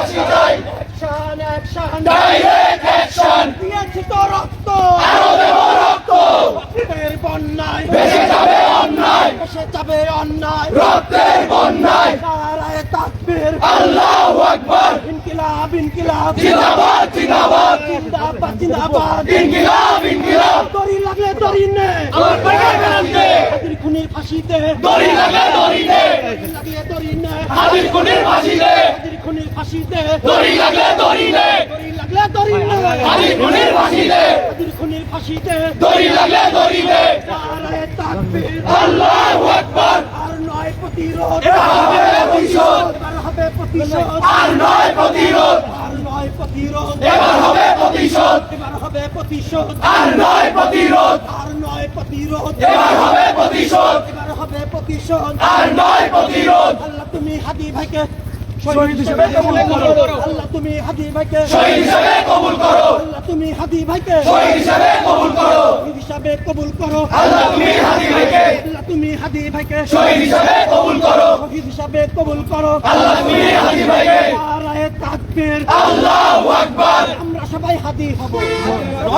ফাঁসি চাই, action action direct action, দিয়েছি তো রক্ত আরো দেব রক্ত, রক্তের বন্যায় ভেসে যাবে অন্যায়, এসে যাবে অন্যায় রক্তের বন্যায়, নারায়ে তাকবীর আল্লাহু আকবার, ইনকিলাব ইনকিলাব জিন্দাবাদ জিন্দাবাদ, জিন্দাবাদ জিন্দাবাদ ইনকিলাব ইনকিলাব, দড়ি লাগলে দড়ি নে আমার প্রাণের গান্ধী, হাতির খুনির ফাঁসিতে দড়ি লাগলে দড়ি দে, দড়ি লাগলে দড়ি নে হাদির খুনির ফাঁসি দে, হাতির খুনির ফাঁসিতে দড়ি লাগলে দড়ি দে, দড়ি লাগলে দড়ি নে হাদির খুনির ফাঁসি দে, হাতির খুনির ফাঁসিতে দড়ি লাগলে দড়ি দে, নারায়ে তাকবীর আল্লাহু আকবার, আর নয় প্রতিরোধ এবার হবে প্রতিশোধ, এবার হবে প্রতিশোধ আর নয় প্রতিরোধ, আর নয় প্রতিরোধ এবার হবে প্রতিশোধ, এবার হবে প্রতিশোধ আর নয় প্রতিরোধ, আর নয় প্রতিরোধ এবার হবে প্রতিশোধ, এবার হবে প্রতিশোধ আর নয় প্রতিরোধ, আল্লাহ তুমি হাদি ভাইকে শহীদ হিসেবে কবুল করো আল্লাহ তুমি হাদি ভাইকে শহীদ হিসেবে কবুল করো, আল্লাহ তুমি হাদি ভাইকে শহীদ হিসেবে কবুল করো, শহীদ হিসাবে কবুল করো আল্লাহ তুমি হাদি ভাইকে আল্লাহ তুমি হাদি ভাইকে শহীদ হিসেবে কবুল করো, শহীদ হিসাবে কবুল করো আল্লাহ তুমি হাদি ভাইকে, নারায়ে তাকবীর আল্লাহু আকবার, আমরা সবাই হাদি হব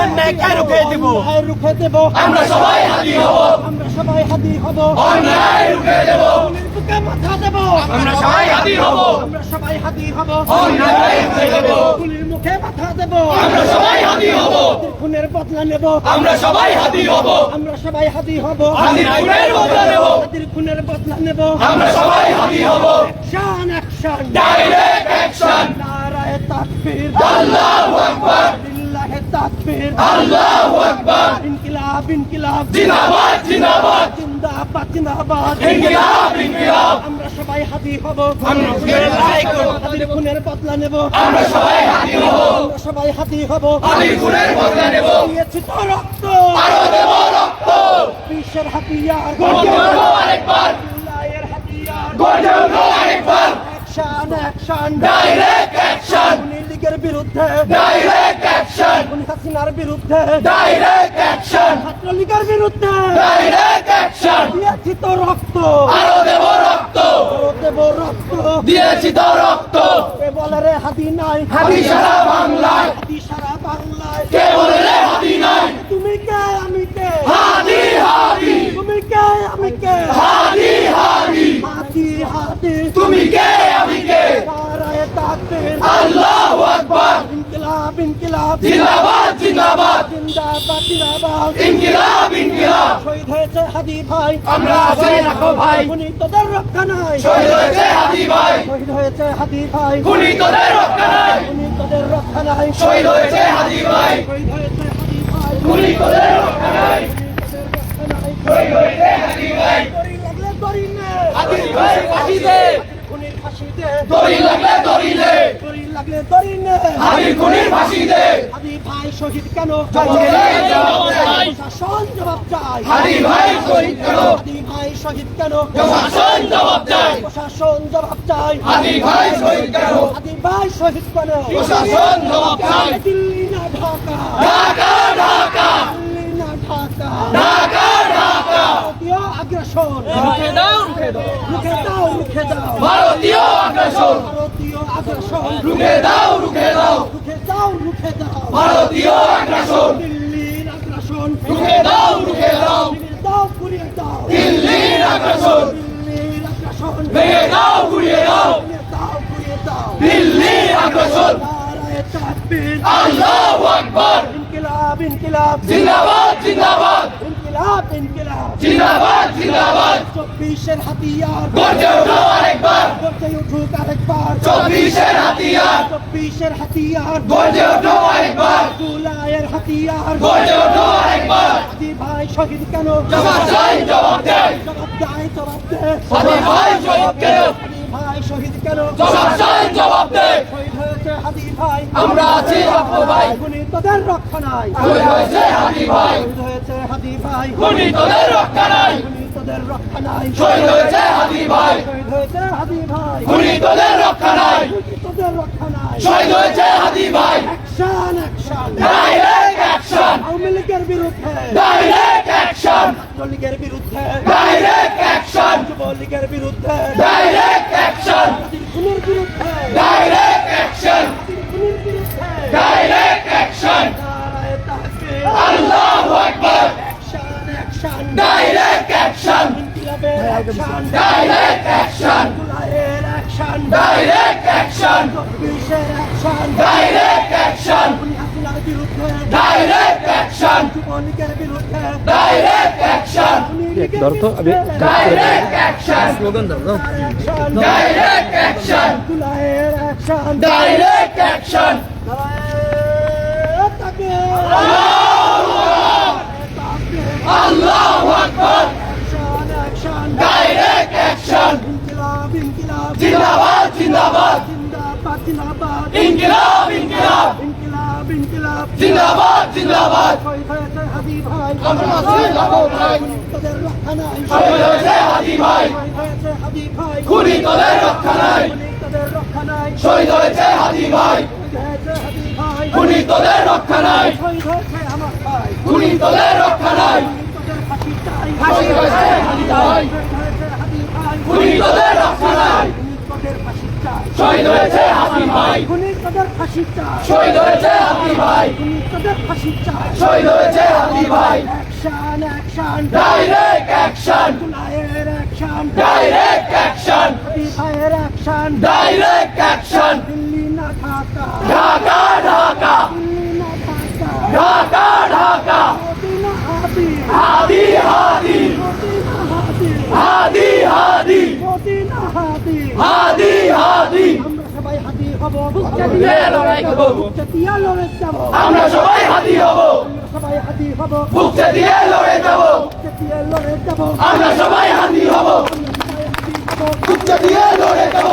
অন্যায়কে রুখে দেব। অন্যায় রুখে দেব আমরা সবাই হাদি হব, আমরা সবাই হাদি হব অন্যায় রুখে দেব, খুনির বুকে মাথা দেব আমরা সবাই হাদি হব, আমরা সবাই হাদি হব অন্যায় রুখে দেব, খুনির মুখে মাথা দেব আমরা সবাই হাদি হব, খুনের বদলা নেব আমরা সবাই হাদি হব, আমরা সবাই হাদি হব হাদির খুনের বদলা নেব, হাদির খুনের বদলা নেব আমরা সবাই হাদি হব, অ্যাকশন অ্যাকশন ডাইরেক্ট অ্যাকশন, নারায়ে তাকবীর আল্লাহু আকবার, লিল্লাহে তাকবীর আল্লাহু আকবার, ইনকিলাব ইনকিলাব জিন্দাবাদ জিন্দাবাদ, জিন্দাবাদ জিন্দাবাদ ইনকিলাব ইনকিলাব, আমরা সবাই হাদি হব আমরা খুনের লড়াই করব, হাদির খুনের বদলা নেব আমরা সবাই হাদি হব, আমরা সবাই হাদি হব হাদির খুনের বদলা নেব, দিয়েছি তো রক্ত আরো দেব রক্ত, বিশ্বের হাতিয়ার গর্জে ওঠো আরেকবার, লিল্লাহের হাতিয়ার গর্জে ওঠো আরেকবার, অ্যাকশন অ্যাকশন ডাইরেক্ট অ্যাকশন, খুনি লীগের বিরুদ্ধে ডাইরেক্ট অ্যাকশন, খুনি হাসিনার বিরুদ্ধে ডাইরেক্ট অ্যাকশন, ছাত্রলীগের বিরুদ্ধে ডাইরেক্ট অ্যাকশন, দিয়েছি তো রক্ত আরো দেব রক্ত, দেব রক্ত দিয়েছি তো রক্ত, কে বলে রে হাদি নাই হাদি সারা বাংলায়, হাদি সারা বাংলায় কে বলে রে হাদি নাই, তুমি কে আমি কে হাদি হাদি, তুমি কে আমি কে হাদি হাদি, হাদি হাদি তুমি কে আমি কে, নারায়ে তাকবীর আল্লাহু আকবার, ইনকিলাব ইনকিলাব জিন্দাবাদ জিন্দাবাদ, জিন্দাবাদ জিন্দাবাদ ইনকিলাব ইনকিলাব, শহীদ হয়েছে হাদি ভাই আমরা আছি রাখো ভাই, খুনি তোদের রক্ষা নাই শহীদ হয়েছে হাদি ভাই, শহীদ হয়েছে হাদি ভাই খুনি তোদের রক্ষা নাই, খুনি তোদের রক্ষা নাই শহীদ হয়েছে হাদি ভাই, শহীদ হয়েছে হাদি ভাই খুনি তোদের রক্ষা নাই, শহীদ হয়েছে হাদি ভাই, দড়ি লাগলে দড়ি নে হাদি ভাই ফাঁসি দে, খুনির ফাঁসি দে দড়ি লাগলে দড়ি দে, দড়ি লাগলে দড়ি নে হাদির খুনির ফাঁসি দে, হাদি ভাই শহীদ কেন জবাব চাই, জবাব চাই, প্রশাসন জবাব চাই হাদি ভাই শহীদ কেন, হাদি ভাই শহীদ কেন প্রশাসন জবাব চাই, প্রশাসন জবাব চাই হাদি ভাই শহীদ কেন, হাদি ভাই শহীদ কেন প্রশাসন জবাব চাই, দিল্লি না ঢাকা ঢাকা ঢাকা, দিল্লি না ঢাকা ঢাকা ঢাকা, ভারতীয় আগ্রাসন রুখে দাও রুখে দাও রুখে দাও রুখে দাও ভারতীয় আগ্রাসন, ভারতীয় আগ্রাসন রুখে দাও রুখে দাও, রুখে দাও রুখে দাও ভারতীয় আগ্রাসন, দিল্লির আগ্রাসন রুখে দাও রুখে দাও, ভেঙে দাও পুড়িয়ে দাও দিল্লির আগ্রাসন, দিল্লির আগ্রাসন ভেঙে দাও ঘুরিয়ে দাও, ভেঙে দাও পুড়িয়ে দাও দিল্লির আগ্রাসন, নারায়ে তাকবীর আল্লাহু আকবার, ইনকিলাব ইনকিলাব জিন্দাবাদ জিন্দাবাদ, ইনকিলাব ইনকিলাব জিন্দাবাদ জিন্দাবাদ, 24-এর হাতিয়ার গর্জে ওঠো আরেকবার, গর্জে উঠুক আরেকবার 24-এর হাতিয়ার, 24-এর হাতিয়ার গর্জে ওঠো আরেকবার, জুলাইয়ের হাতিয়ার গর্জে ওঠো আরেকবার, হাদি ভাই শহীদ কেন জবাব চাই, জবাব চাই, জবাব দেয় জবাব দে হাদি ভাই শহীদ কেন, হাদি ভাই শহীদ কেন জবাব চাই, জবাব দে, শহীদ হয়েছে হাদি ভাই আমরা আছি রাখো ভাই, খুনি তোদের রক্ষা নাই শহীদ হয়েছে হাদি ভাই, শহীদ হয়েছে হাদি ভাই খুনি তোদের রক্ষা নাই, খুনি তোদের রক্ষা নাই শহীদ হয়েছে হাদি ভাই, শহীদ হয়েছে হাদি ভাই খুনি তোদের রক্ষা নাই, খুনি তোদের রক্ষা নাই শহীদ হয়েছে হাদি ভাই, action action direct action, Awami লীগের বিরুদ্ধে ডাইরেক্ট অ্যাকশন, ছাত্রলীগের বিরুদ্ধে ডাইরেক্ট অ্যাকশন, যুবলীগের বিরুদ্ধে ডাইরেক্ট অ্যাকশন, খুনের বিরুদ্ধে ডাইরেক্ট অ্যাকশন, Direct action. জুলাইয়ের অ্যাকশন, Direct action. 24-এর অ্যাকশন, Direct action. হাসিনার বিরুদ্ধে, Direct action. যুবলীগের বিরুদ্ধে, Direct action. Direct action. Action, Direct action. জুলাইয়ের action, Direct action. Allahu Akbar. Action, action, Direct action. ইনকিলাব, ইনকিলাব, Zindabad, zindabad. জিন্দাবাদ, জিন্দাবাদ, İnkılap, inkılap. ইনকিলাব, ইনকিলাব, Zindabad, zindabad. শহীদ হয়েছে হাদি ভাই, আমরা জিন্দাবাদ ভাই। তোদের রক্ষা নাই, শহীদ হয়েছে হাদি ভাই। শহীদ হয়েছে হাদি ভাই, খুনি তোদের রক্ষা নাই। তোদের রক্ষা নাই, শহীদ হয়েছে হাদি ভাই। শহীদ হয়েছে হাদি ভাই, খুনি তোদের রক্ষা নাই। শহীদ হয়েছে আমার ভাই, খুনি তোদের রক্ষা নাই। তোদের ফাঁসি চাই, শহীদ হয়েছে হাদি ভাই। শহীদ হয়েছে হাদি ভাই, খুনি তোদের রক্ষা নাই। তোদের ফাঁসি চাই, শহীদ হয়েছে হাদি ভাই। খুনি তোদের ফাঁসি চাই, শহীদ হয়েছে হাদি ভাই। খুনি তোদের ফাঁসি চাই, শহীদ হয়েছে হাদি ভাই। Action, action, Direct action. জুলাইয়ের অ্যাকশন, Direct action. হাদি ভাইয়ের অ্যাকশন, Direct action. দিল্লি না ঢাকা, ঢাকা, ঢাকা। দিল্লি না ঢাকা, ঢাকা, ঢাকা। মোদি না হাদি, হাদি, হাদি। মোদি না হাদি, হাদি, হাদি। মোদি না হাদি, হাদি, হাদি। আমরা সবাই হাদি হব, বুকটা দিয়ে লড়াই করব। বুকটা দিয়ে লড়ে যাব, আমরা সবাই হাদি হব। আমরা সবাই হাদি হব, বুকটা দিয়ে লড়ে যাব। বুকটা দিয়ে লড়ে যাব, আমরা সবাই হাদি হব। বুকটা দিয়ে লড়ে যাব।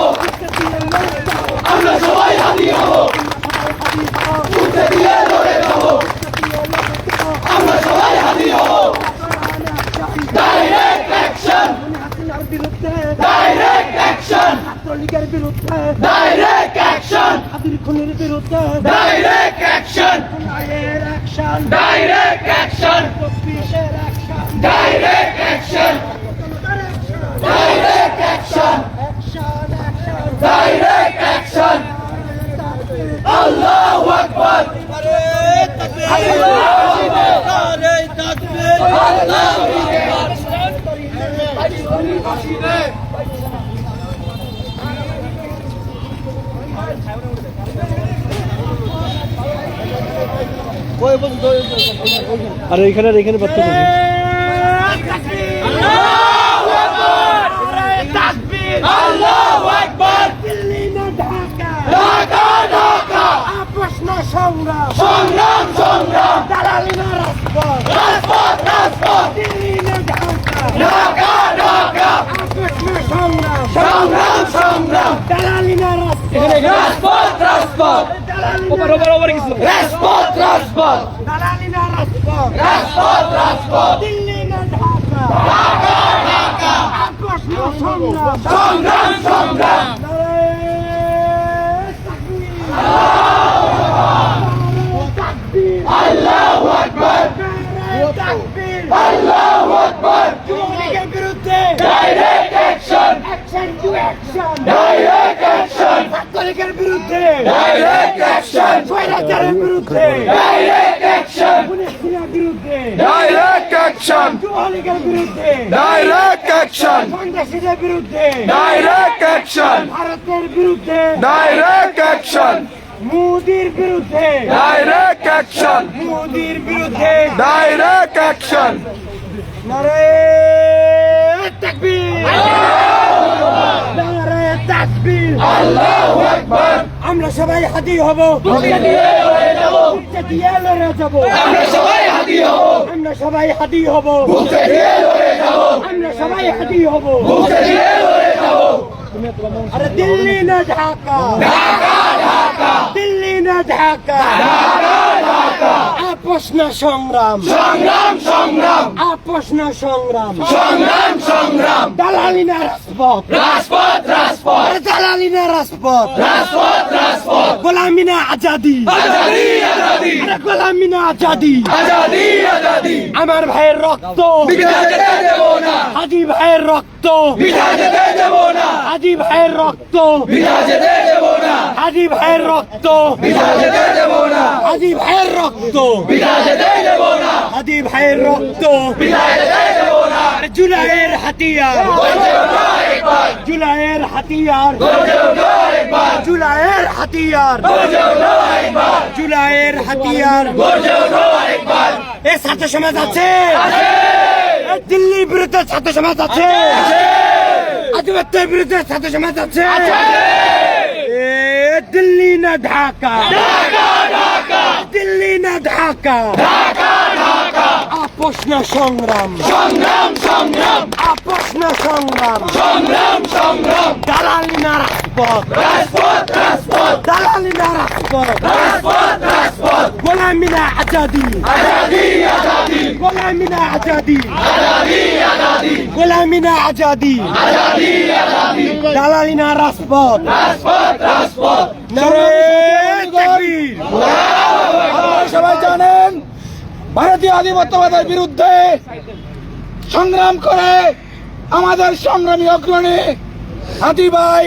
আমরা সবাই হাদি হব। বুকটা দিয়ে লড়ে যাব। আমরা সবাই হাদি হব। Direct action. হাসিনার বিরুদ্ধে, Direct action. ছাত্রলীগের বিরুদ্ধে, Direct action. হাদির খুনির বিরুদ্ধে, Direct action. জুলাইয়ের অ্যাকশন, Direct action. 24-এর action, Direct action. Direct action. Action, action, Direct action. Allahu Akbar. আর এখানে বাচ্চা Allahu Akbar. দিল্লি না ঢাকা, ঢাকা, ঢাকা। আপোষ না সংগ্রাম, সংগ্রাম, সংগ্রাম। দালালি না রাজপথ, রাজপথ, রাজপথ। দিল্লি না ঢাকা, ঢাকা, ঢাকা। আপোষ না সংগ্রাম, সংগ্রাম, সংগ্রাম। দালালি না রাজপথ, রাজপথ, রাজপথ। দালালি না রাজপথ, রাজপথ। দালালি না রাজপথ, রাজপথ, রাজপথ। দিল্লি না ঢাকা, ঢাকা, ঢাকা। আপোষ না সংগ্রাম, সংগ্রাম, সংগ্রাম। আল্লাহু আকবার। আল্লাহু আকবার। যুবলীগের বিরুদ্ধে Direct action. Action to action, Direct action. ছাত্রলীগের বিরুদ্ধে, Direct action. স্বৈরাচারের বিরুদ্ধে, Direct action. পুলিশের বিরুদ্ধে, Direct action. যুবলীগের বিরুদ্ধে, Direct action. সন্ত্রাসীদের বিরুদ্ধে, Direct action. ভারতের বিরুদ্ধে, Direct action. মোদির বিরুদ্ধে, Direct action. মোদির বিরুদ্ধে, Direct action. নারে তাকবীর, নারে তাকবীর, Allahu Akbar. আমরা সবাই হাদি হব, বুকে দিয়ে লড়ে যাব। বুকে দিয়ে লড়ে যাব, আমরা সবাই হাদি হব। আমরা সবাই হাদি হব, বুকে দিয়ে লড়ে যাব। আমরা সবাই হাদি হব, বুকে দিয়ে লড়ে যাব। আরে দিল্লি না ঢাকা, ঢাকা, ঢাকা। দিল্লি না ঢাকা, ঢাকা, ঢাকা। আপোষ না সংগ্রাম, সংগ্রাম, সংগ্রাম। আপোষ না সংগ্রাম, সংগ্রাম, সংগ্রাম। দালালি না রাজপথ, রাজপথ, রাজপথ। আরে দালালি না রাজপথ, রাজপথ, রাজপথ। গোলামি না আজাদি, আজাদি, আজাদি। আরে গোলামি না আজাদি, আজাদি, আজাদি। আমার ভাইয়ের রক্ত, বিধা যেতে দেব না। হাজি ভাইয়ের রক্ত, বিধা যেতে দেব না। হাজি ভাইয়ের রক্ত, বিধা যেতে দেব না। হাজি ভাইয়ের রক্ত, বিধা যেতে দেব না। হাজি ভাইয়ের রক্ত, বিধা যেতে দেব না। হাজি ভাইয়ের রক্ত, বিধা যেতে দেব না। আরে জুলাইয়ের হাতিয়ার, জুলাইয়ের হাতিয়ার, জুলাইয়ের হাতিয়ার, জুলাইয়ের হাতিয়ার। এ ছাত্র সমাজ আছে, দিল্লির বিরুদ্ধে ছাত্র সমাজ আছে, আধিপত্যের বিরুদ্ধে ছাত্র সমাজ আছে। এ দিল্লি না ঢাকা, দিল্লি না ঢাকা, আপোষ না সংগ্রাম, আপোষ না সংগ্রাম, দালালি না রাজপথ, দালালি না রাজপথ, গোলামি না আজাদি, গোলামি না আজাদি, গোলামি না আজাদি, দালালি না রাজপথ। নারে তাকবীর। আপনারা সবাই জানেন ভারতীয় আধিপত্যবাদের বিরুদ্ধে সংগ্রাম করে আমাদের সংগ্রামী অগ্রণী হাদি ভাই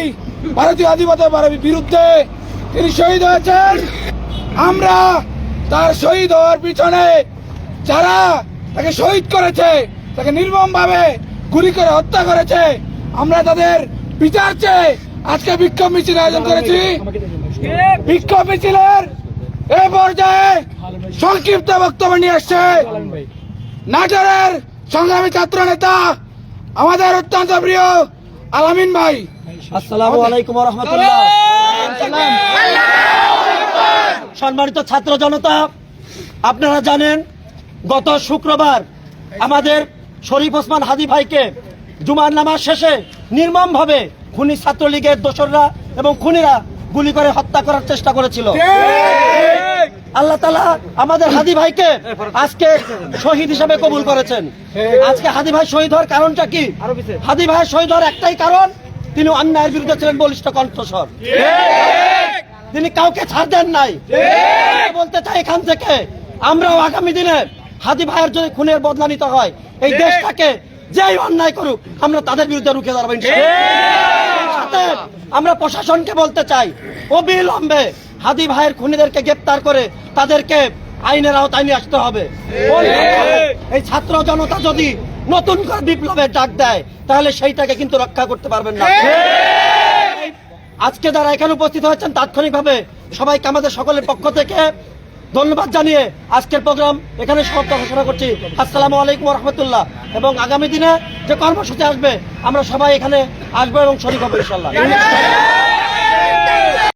ভারতীয় আধিপত্যবাদের বিরুদ্ধে তিনি শহীদ হয়েছেন। আমরা তার শহীদ হওয়ার পিছনে যারা তাকে শহীদ করেছে, তাকে নির্মমভাবে গুলি করে হত্যা করেছে, আমরা তাদের বিচার চেয়ে আজকে বিক্ষোভ মিছিল আয়োজন করেছি। বিক্ষোভ মিছিলের এ পর্যায়ে সংক্ষিপ্ত বক্তব্য নিয়ে এসছে নাটোরের সংগ্রামী ছাত্র নেতা আমাদের অত্যন্ত প্রিয় আলামিন ভাই। আসসালামু আলাইকুম ওয়া রাহমাতুল্লাহ। সম্মানিত ছাত্র জনতা, আপনারা জানেন গত শুক্রবার আমাদের শরীফ ওসমান হাদি ভাইকে জুমার নামাজ শেষে নির্মমভাবে খুনি ছাত্রলীগের দোসররা এবং খুনিরা গুলি করে হত্যা করার চেষ্টা করেছিল। আল্লাহ তাআলা আমাদের হাদি ভাইকে আজকে শহীদ হিসেবে কবুল করেছেন। আজকে হাদি ভাই শহীদ হওয়ার কারণটা কি? হাদি ভাই শহীদ হওয়ার একটাই কারণ, তিনি অন্যায়ের বিরুদ্ধে ছিলেন বলিষ্ঠ কণ্ঠস্বর, তিনি কাউকে ছাড় দেন নাই। বলতে চাই এখান থেকে আমরাও আগামী দিনে হাদি ভাইয়ের যদি খুনের বদলা নিতে হয়, এই দেশটাকে যেই অন্যায় করুক আমরা তাদের বিরুদ্ধে রুখে দাঁড়াবো ইনশাআল্লাহ। সাথে আমরা প্রশাসনকে বলতে চাই, অবিলম্বে হাদি ভাইয়ের খুনিদেরকে গ্রেপ্তার করে তাদেরকে আইনের আওতায় নিয়ে আসতে হবে। এই ছাত্র জনতা যদি নতুন করে বিপ্লবের ডাক দেয় তাহলে সেইটাকে কিন্তু রক্ষা করতে পারবেন না। আজকে যারা এখানে উপস্থিত হয়েছেন তাৎক্ষণিকভাবে সবাইকে আমাদের সকলের পক্ষ থেকে ধন্যবাদ জানিয়ে আজকের প্রোগ্রাম এখানে সমাপ্ত ঘোষণা করছি। আসসালামু আলাইকুম ওয়া রাহমাতুল্লাহ। এবং আগামী দিনে যে কর্মসূচি আসবে আমরা সবাই এখানে আসবো এবং শরীক হবো ইনশাআল্লাহ।